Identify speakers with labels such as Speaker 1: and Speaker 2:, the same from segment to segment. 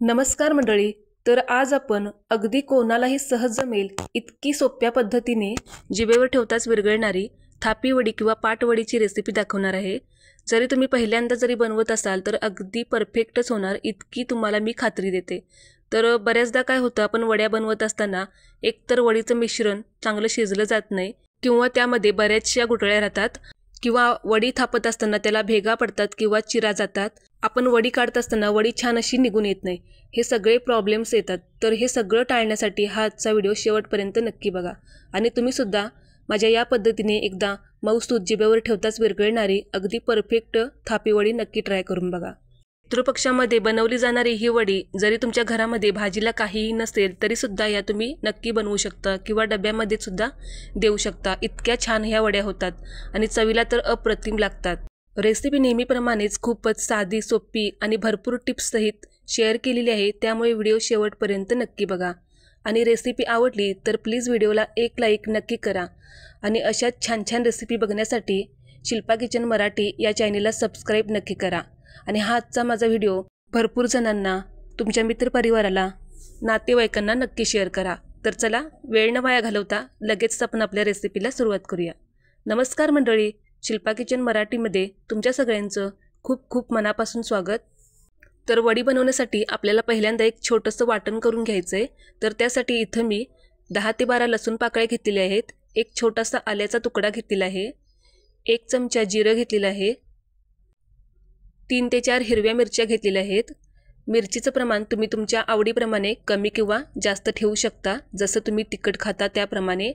Speaker 1: नमस्कार मंडळी. तर आज आपण अगदी कोणालाही सहज जमेल इतकी सोप्या पद्धतीने जिभेवर ठेवताच विरघळणारी थापी वडी किंवा पाटवडीची रेसिपी दाखवणार आहे. जरी तुम्ही पहिल्यांदा जरी बनवत असाल तर अगदी परफेक्टच होणार इतकी तुम्हाला मी खात्री देते. तर बऱ्याचदा काय होतं, आपण वड्या बनवत असताना एकतर वडीचं मिश्रण चांगलं शिजलं जात नाही किंवा त्यामध्ये बऱ्याचशा गुठळ्या राहतात किंवा वडी थापत असताना त्याला भेगा पडतात किंवा चिरा जातात. आपण वडी काढत असताना वडी छान अशी निघून येत नाही. हे सगळे प्रॉब्लेम्स येतात. तर हे सगळं टाळण्यासाठी हा आजचा व्हिडिओ शेवटपर्यंत नक्की बघा आणि तुम्हीसुद्धा माझ्या या पद्धतीने एकदा मऊसूत जिभेवर ठेवताच विरघळणारी अगदी परफेक्ट थापी वडी नक्की ट्राय करून बघा. पितृपक्षामध्ये बनवली जाणारी ही वडी जरी तुमच्या घरामध्ये भाजीला काहीही नसेल तरीसुद्धा या तुम्ही नक्की बनवू शकता किंवा डब्यामध्ये सुद्धा देऊ शकता. इतक्या छान ह्या वड्या होतात आणि चवीला तर अप्रतिम लागतात. रेसिपी नेहमीप्रमाणेच खूपच साधी, सोपी आणि भरपूर टिप्ससहित शेअर केलेली आहे. त्यामुळे व्हिडिओ शेवटपर्यंत नक्की बघा आणि रेसिपी आवडली तर प्लीज व्हिडिओला एक लाईक नक्की करा आणि अशाच छान छान रेसिपी बघण्यासाठी शिल्पा किचन मराठी या चॅनेलला सबस्क्राईब नक्की करा. आणि हा आजचा माझा व्हिडिओ भरपूर जणांना, तुमच्या मित्रपरिवाराला, नातेवाईकांना नक्की शेअर करा. तर चला वेळ न वाया घालवता लगेच आपण आपल्या रेसिपीला सुरुवात करूया. नमस्कार मंडळी, शिल्पा किचन मराठीमध्ये तुमच्या सगळ्यांचं खूप खूप मनापासून स्वागत. तर वडी बनवण्यासाठी आपल्याला पहिल्यांदा एक छोटंसं वाटण करून घ्यायचं आहे. तर त्यासाठी इथं मी 10 ते 12 लसूण पाकळ्या घेतलेल्या आहेत, एक छोटासा आल्याचा तुकडा घेतलेला आहे, 1 चमचा जिरं घेतलेलं आहे, 3 ते 4 हिरव्या मिरच्या घेतलेल्या आहेत. मिरचीचं प्रमाण तुम्ही तुमच्या आवडीप्रमाणे कमी किंवा जास्त ठेवू शकता, जसं तुम्ही तिखट खाता त्याप्रमाणे.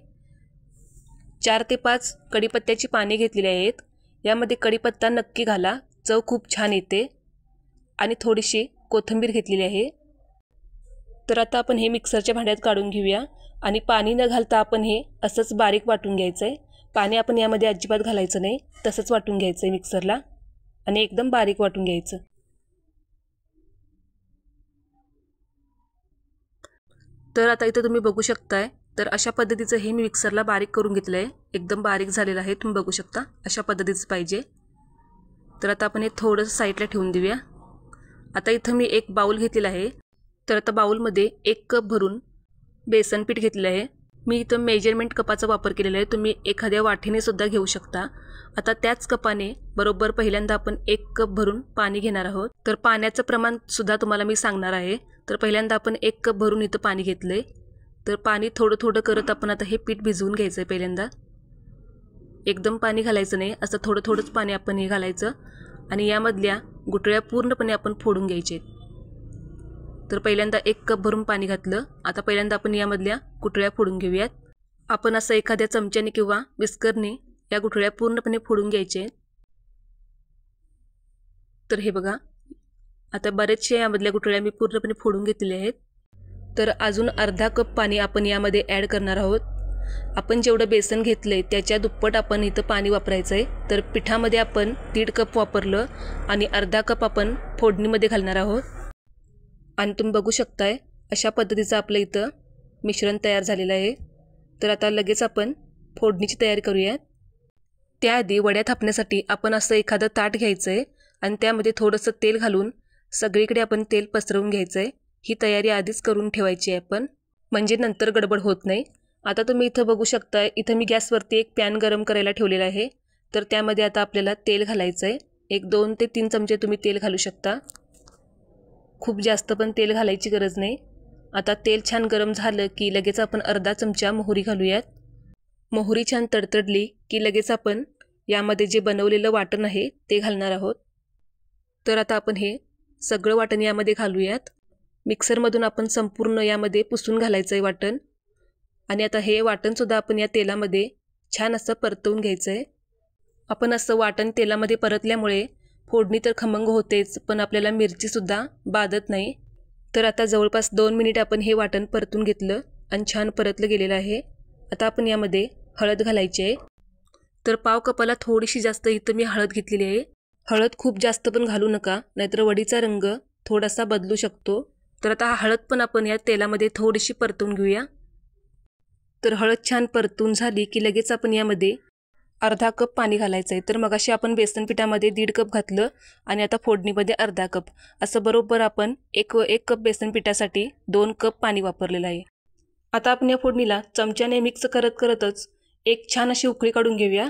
Speaker 1: 4 ते 5 कढीपत्त्याची पाने घेतलेली आहेत. यामध्ये कढीपत्ता नक्की घाला, चव खूप छान येते. आणि थोडीशी कोथिंबीर घेतलेली आहे. तर आता आपण हे मिक्सरच्या भांड्यात काढून घेऊया आणि पाणी न घालता आपण हे असंच बारीक वाटून घ्यायचं आहे. पाणी आपण यामध्ये अजिबात घालायचं नाही, तसंच वाटून घ्यायचं आहे मिक्सरला आणि एकदम बारीक वाटून घ्यायचं. तर आता इथं तुम्ही बघू शकताय, तर अशा पद्धतीचं हे मी मिक्सरला बारीक करून घेतलं आहे. एकदम बारीक झालेलं आहे, तुम्ही बघू शकता अशा पद्धतीचं पाहिजे. तर आता आपण हे थोडंसं साईडला ठेवून देऊया. आता इथं मी एक बाउल घेतलेला आहे. तर आता बाउलमध्ये 1 कप भरून बेसन पीठ घेतलेलं आहे. मी इथं मेजरमेंट कपाचा वापर केलेला आहे, तुम्ही एखाद्या वाटीने सुद्धा घेऊ शकता. आता त्याच कपाने बरोबर पहिल्यांदा आपण 1 कप भरून पाणी घेणार आहोत. तर पाण्याचं प्रमाण सुद्धा तुम्हाला मी सांगणार आहे. तर पहिल्यांदा आपण 1 कप भरून इथं पाणी घेतलं आहे. तर पाणी थोडं थोडं करत आपण आता हे पीठ भिजवून घ्यायचं आहे. पहिल्यांदा एकदम पाणी घालायचं नाही, असं थोडं थोडंच पाणी आपण हे घालायचं आणि यामधल्या गुठळ्या पूर्णपणे आपण फोडून घ्यायचे. तर पहिल्यांदा 1 कप भरून पाणी घातलं. आता पहिल्यांदा आपण यामधल्या गुठळ्या फोडून घेऊयात. आपण असं एखाद्या चमच्याने किंवा विस्करने या गुठळ्या पूर्णपणे फोडून घ्यायचे. तर हे बघा, आता बरेचशे यामधल्या गुठळ्या मी पूर्णपणे फोडून घेतलेल्या आहेत. तर अजून अर्धा कप पाणी आपण यामध्ये ॲड करणार आहोत. आपण जेवढं बेसन घेतलं आहे त्याच्या दुप्पट आपण इथं पाणी वापरायचं आहे. तर पिठामध्ये आपण 1.5 कप वापरलं आणि अर्धा कप आपण फोडणीमध्ये घालणार आहोत. आणि तुम्ही बघू शकताय अशा पद्धतीचं आपलं इथं मिश्रण तयार झालेलं आहे. तर आता लगेच आपण फोडणीची तयारी करूयात. त्याआधी वड्या थापण्यासाठी आपण असं एखादं ताट घ्यायचं आहे आणि त्यामध्ये थोडंसं तेल घालून सगळीकडे आपण तेल पसरवून घ्यायचं आहे. ही तयारी आधीच करून ठेवायची आहे आपण, म्हणजे नंतर गडबड होत नाही. आता तुम्ही इथं बघू शकता, इथं मी गॅसवरती एक पॅन गरम करायला ठेवलेला आहे. तर त्यामध्ये आता आपल्याला तेल घालायचं आहे. एक 2 ते 3 चमचे तुम्ही तेल घालू शकता, खूप जास्त पण तेल घालायची गरज नाही. आता तेल छान गरम झालं की लगेच आपण अर्धा चमचा मोहरी घालूयात. मोहरी छान तडतडली की लगेच आपण यामध्ये जे बनवलेलं वाटण आहे ते घालणार आहोत. तर आता आपण हे सगळं वाटण यामध्ये घालूयात. मिक्सरमधून आपण संपूर्ण यामध्ये पुसून घालायचं आहे वाटण. आणि आता हे वाटणसुद्धा आपण या तेलामध्ये छान असं परतवून घ्यायचं आहे. आपण असं वाटण तेलामध्ये परतल्यामुळे फोडणी तर खमंग होतेच, पण आपल्याला मिरचीसुद्धा बाधत नाही. तर आता जवळपास 2 मिनिट आपण हे वाटण परतून घेतलं आणि छान परतलं गेलेलं आहे. आता आपण यामध्ये हळद घालायची आहे. तर पाव कपाला थोडीशी जास्त इथं मी हळद घेतलेली आहे. हळद खूप जास्त पण घालू नका, नाहीतर वडीचा रंग थोडासा बदलू शकतो. तर आता हळद पण आपण या तेलामध्ये थोडीशी परतून घेऊया. तर हळद छान परतून झाली की लगेच आपण यामध्ये अर्धा कप पाणी घालायचं आहे. तर मगाशी आपण बेसन पिठामध्ये 1.5 कप घातलं आणि आता फोडणीमध्ये अर्धा कप, असं बरोबर आपण एक कप बेसन पिठासाठी 2 कप पाणी वापरलेलं आहे. आता आपण या फोडणीला चमच्याने मिक्स करतच एक छान अशी उकळी काढून घेऊया.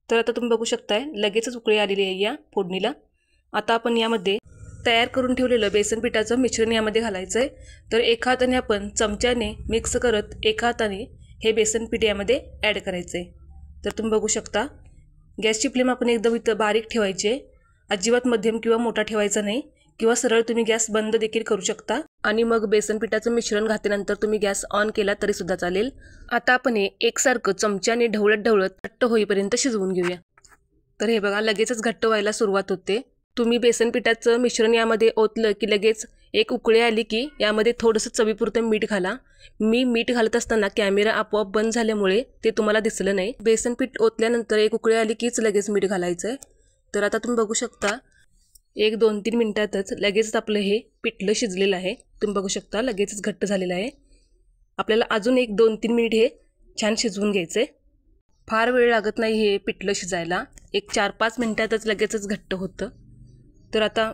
Speaker 1: तर आता तुम्ही बघू शकताय लगेचच उकळी आलेली आहे या फोडणीला. आता आपण यामध्ये तयार करून ठेवलेलं बेसन पिठाचं मिश्रण यामध्ये घालायचं आहे. तर एका हाताने आपण चमच्याने मिक्स करत एका हाताने हे बेसन पीठ यामध्ये ॲड करायचं आहे. तर तुम्ही बघू शकता गॅसची फ्लेम आपण एकदम इथं बारीक ठेवायची आहे. अजिबात मध्यम किंवा मोठा ठेवायचा नाही, किंवा सरळ तुम्ही गॅस बंद देखील करू शकता. आणि मग बेसन पिठाचं मिश्रण घातल्यानंतर तुम्ही गॅस ऑन केला तरी सुद्धा चालेल. आता आपण हे एकसारखं चमच्याने ढवळत घट्ट होईपर्यंत शिजवून घेऊया. तर हे बघा लगेचच घट्ट व्हायला सुरुवात होते. तुम्ही बेसन पिठाचं मिश्रण यामध्ये ओतलं की लगेच एक उकळी आली की यामध्ये थोडंसं चवीपुरतं मीठ घाला. मी मीठ घालत असताना कॅमेरा आपोआप बंद झाल्यामुळे ते तुम्हाला दिसलं नाही. बेसन पीठ ओतल्यानंतर एक उकळी आली कीच लगेच मीठ घालायचं आहे. तर आता तुम्ही बघू शकता 1-2-3 मिनिटातच लगेचच आपलं हे पिठलं शिजलेलं आहे. तुम्ही बघू शकता लगेचच घट्ट झालेलं आहे. आपल्याला अजून 1-2-3 मिनिट हे छान शिजवून घ्यायचं आहे. फार वेळ लागत नाही हे पिठलं शिजायला, एक 4-5 मिनिटातच लगेचच घट्ट होतं. तर आता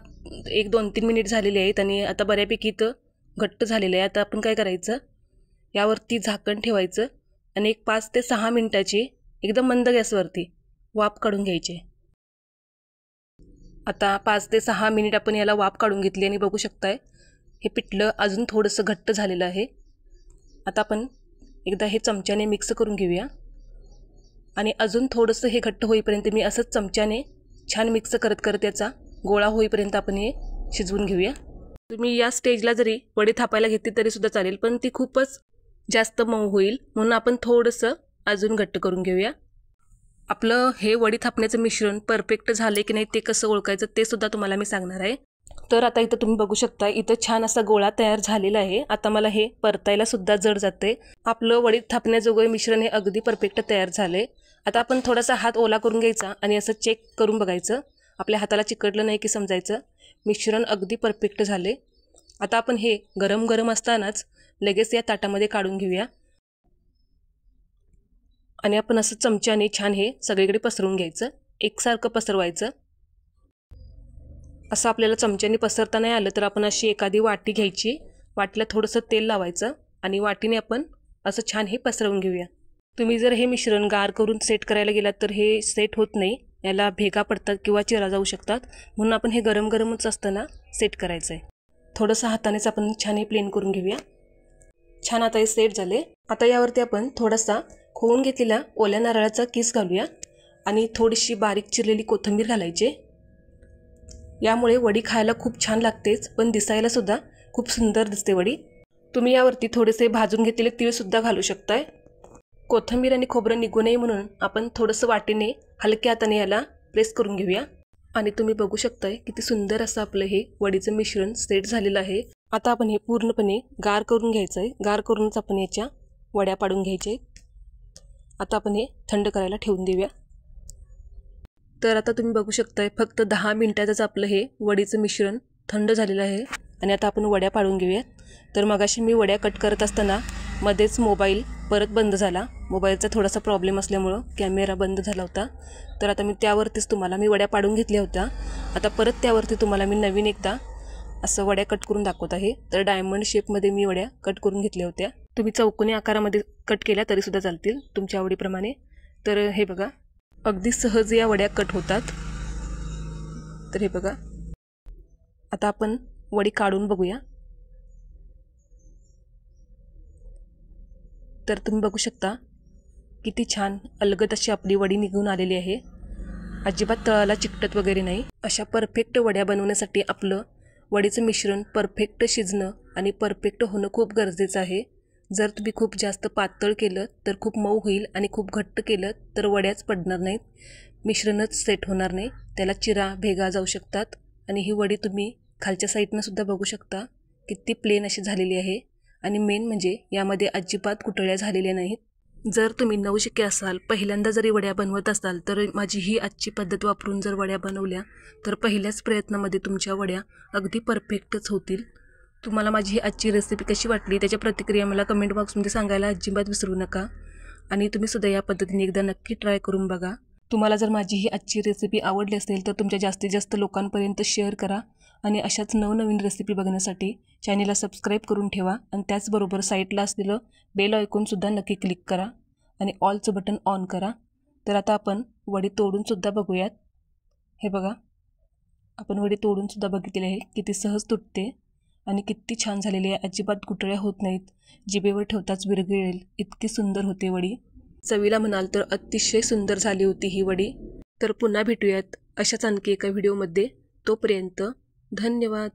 Speaker 1: 1-2-3 मिनिट झालेले आहेत आणि आता बऱ्यापैकी इथं घट्ट झालेलं आहे. आता आपण काय करायचं, यावरती झाकण ठेवायचं आणि एक 5 ते 6 मिनिटाची एकदम मंद गॅसवरती वाफ काढून घ्यायची. आता 5 ते 6 मिनिट आपण याला वाफ काढून घेतली आणि बघू शकताय हे पिठलं अजून थोडंसं घट्ट झालेलं आहे. आता आपण एकदा हे चमच्याने मिक्स करून घेऊया आणि अजून थोडंसं हे घट्ट होईपर्यंत मी असंच चमच्याने छान मिक्स करत याचा गोळा होईपर्यंत आपण हे शिजवून घेऊया. तुम्ही या स्टेजला जरी वडी थापायला घेतली तरी सुद्धा चालेल, पण ती खूपच जास्त मऊ होईल, म्हणून आपण थोडंसं अजून घट्ट करून घेऊया. आपलं हे वडी थापण्याचं मिश्रण परफेक्ट झाले की नाही ते कसं ओळखायचं ते सुद्धा तुम्हाला मी सांगणार आहे. तर आता इथं तुम्ही बघू शकता इथं छान असा गोळा तयार झालेला आहे. आता मला हे परतायला सुद्धा जड जाते. आपलं वडी थापण्याजोगं मिश्रण हे अगदी परफेक्ट तयार झाले. आता आपण थोडासा हात ओला करून घ्यायचा आणि असं चेक करून बघायचं. आपल्या हाताला चिकटलं नाही की समजायचं मिश्रण अगदी परफेक्ट झाले. आता आपण हे गरम असतानाच लगेच या ताटामध्ये काढून घेऊया आणि आपण असं चमच्याने छान हे सगळीकडे पसरवून घ्यायचं, एकसारखं पसरवायचं. असं आपल्याला चमच्याने पसरता नाही आलं तर आपण अशी एखादी वाटी घ्यायची, वाटीला थोडंसं तेल लावायचं आणि वाटीने आपण असं छान हे पसरवून घेऊया. तुम्ही जर हे मिश्रण गार करून सेट करायला गेलात तर हे सेट होत नाही, याला भेगा पडतात किंवा चिरा जाऊ शकतात, म्हणून आपण हे गरमच असताना सेट करायचं आहे. थोडंसं हातानेच आपण छान हे प्लेन करून घेऊया. छान आता हे सेट झाले. आता यावरती आपण थोडासा खोवून घेतलेला ओल्या नारळाचा किस घालूया आणि थोडीशी बारीक चिरलेली कोथिंबीर घालायची. यामुळे वडी खायला खूप छान लागतेच, पण दिसायला सुद्धा खूप सुंदर दिसते वडी. तुम्ही यावरती थोडेसे भाजून घेतलेले तीळ सुद्धा घालू शकताय. कोथिंबीर आणि खोबरं निघू नये म्हणून आपण थोडंसं वाटीने हलक्या हाताने याला प्रेस करून घेऊया आणि तुम्ही बघू शकताय किती सुंदर असं आपलं हे वडीचं मिश्रण सेट झालेलं आहे. आता आपण हे पूर्णपणे गार करून घ्यायचं आहे. गार करूनच आपण याच्या वड्या पाडून घ्यायचे. आता आपण हे थंड करायला ठेवून देऊया. तर आता तुम्ही बघू शकताय फक्त 10 मिनिटातच आपलं हे वडीचं मिश्रण थंड झालेलं आहे आणि आता आपण वड्या पाडून घेऊया. तर मगाशी मी वड्या कट करत असताना मध्येच मोबाईल परत बंद झाला. मोबाईलचा थोडासा प्रॉब्लेम असल्यामुळं कॅमेरा बंद झाला होता. तर आता मी त्यावरतीच तुम्हाला मी वड्या पाडून घेतल्या होत्या. आता परत त्यावरती तुम्हाला मी नवीन एकदा असं वड्या कट करून दाखवत आहे. तर डायमंड शेपमध्ये मी वड्या कट करून घेतल्या होत्या. तुम्ही चौकोनी आकारामध्ये कट केल्या तरीसुद्धा चालतील तुमच्या आवडीप्रमाणे. तर हे बघा अगदी सहज या वड्या कट होतात. तर हे बघा आता आपण वडी काढून बघूया. तर तुम्ही बघू शकता किती छान अलगद अशी आपली वडी निघून आलेली आहे. अजिबात तळाला चिकटत वगैरे नाही. अशा परफेक्ट वड्या बनवण्यासाठी आपलं वडीचं मिश्रण परफेक्ट शिजणं आणि परफेक्ट होणं खूप गरजेचं आहे. जर तुम्ही खूप जास्त पातळ केलं तर खूप मऊ होईल आणि खूप घट्ट केलं तर वड्याच पडणार नाहीत, मिश्रणच सेट होणार नाही, त्याला चिरा भेगा जाऊ शकतात. आणि ही वडी तुम्ही खालच्या साईडनं सुद्धा बघू शकता किती प्लेन अशी झालेली आहे. आणि मेन म्हणजे यामध्ये अजिबात कुटळ्या झालेल्या नाहीत. जर तुम्ही नवशिके असाल, पहिल्यांदा जरी वड्या बनवत असाल तर माझी ही आजची पद्धत वापरून जर वड्या बनवल्या तर पहिल्याच प्रयत्नामध्ये तुमच्या वड्या अगदी परफेक्टच होतील. तुम्हाला माझी ही आजची रेसिपी कशी वाटली त्याच्या प्रतिक्रिया मला कमेंट बॉक्समध्ये सांगायला अजिबात विसरू नका. आणि तुम्ही सुद्धा या पद्धतीने एकदा नक्की ट्राय करून बघा। तुम्हाला जर माझी ही आजची रेसिपी आवडली असेल तर तुमच्या जास्तीत जास्त लोकांपर्यंत शेअर करा आणि अशाच नवनवीन रेसिपी बघण्यासाठी चॅनलला सबस्क्राईब करून ठेवा आणि त्याचबरोबर साईडला असलेलं बेल आयकॉनसुद्धा नक्की क्लिक करा आणि ऑलचं बटन ऑन करा। तर आता आपण वडी तोडूनसुद्धा बघूयात। हे बघा, आपण वडी तोडूनसुद्धा बघितलेली आहे, किती सहज तुटते आणि किती छान झालेली आहे। अजिबात गुठळ्या होत नाहीत, जिभेवर ठेवताच विरघळेल इतकी सुंदर होते वडी। चवीला म्हणाल तर अतिशय सुंदर झाली होती ही वडी। तर पुन्हा भेटूयात अशाच आणखी एका व्हिडिओमध्ये। तोपर्यंत धन्यवाद।